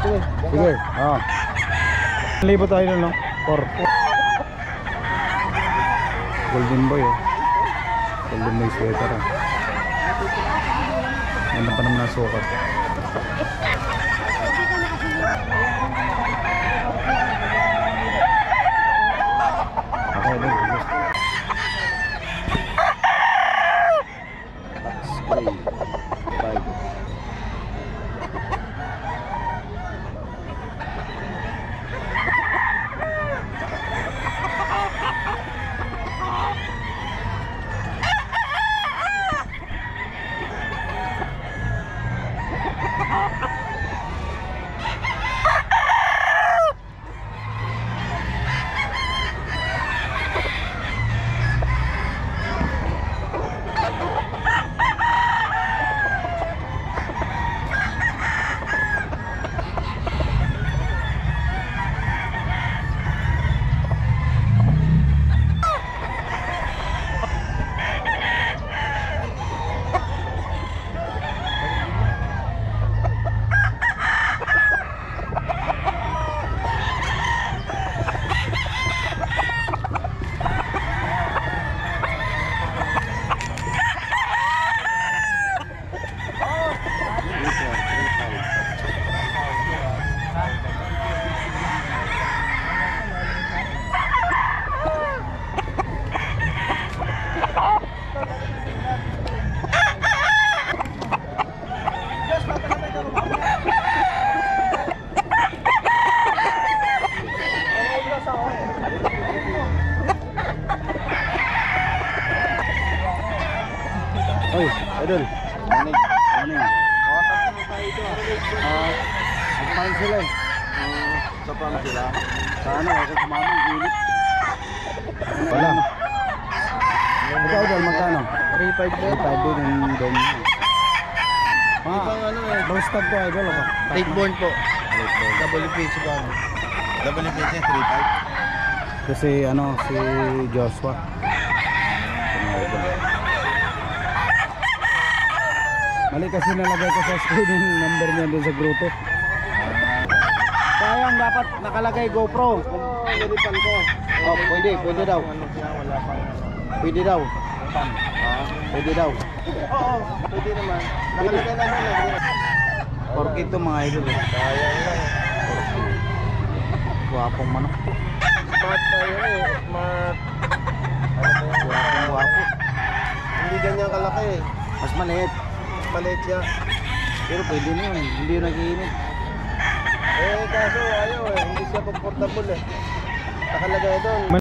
sige. Sige, libo tayo nun, no? 4. Golden boy, oh. Golden boy sweater, ah. Ganda pa naman ang sukat. Okay, din. Oy, idol. Morning. Nagpain sila eh. Sa paano sila? Sa ano, sa sumamang unit. Wala. Ikaw idol, magkano? 3.5 din. 3.5 din yung dome. Ibang ano eh. Roasted to idol. Takeborn po. Double piece ba? Double piece 3.5. Kasi ano, si Joshua. Mali kasi nalagay ko sa screen yung number niya doon sa grupo. Sayang, dapat nakalagay GoPro. Nilipan ko. Oh, pwede daw. Pwede daw. Pwede daw. Oo, pwede naman. Nakalagay na doon. Orchid to mga idol. Sayang lang. Guwapong manok. Smart tayo eh. Smart. Guwapo. Hindi ganyan kalaki eh. Mas maliit. Maliit siya. Pero pwede na yun. Hindi yun nag-iinit. Eh kaso ayaw eh. Hindi siya comfortable eh. Nakalagay doon.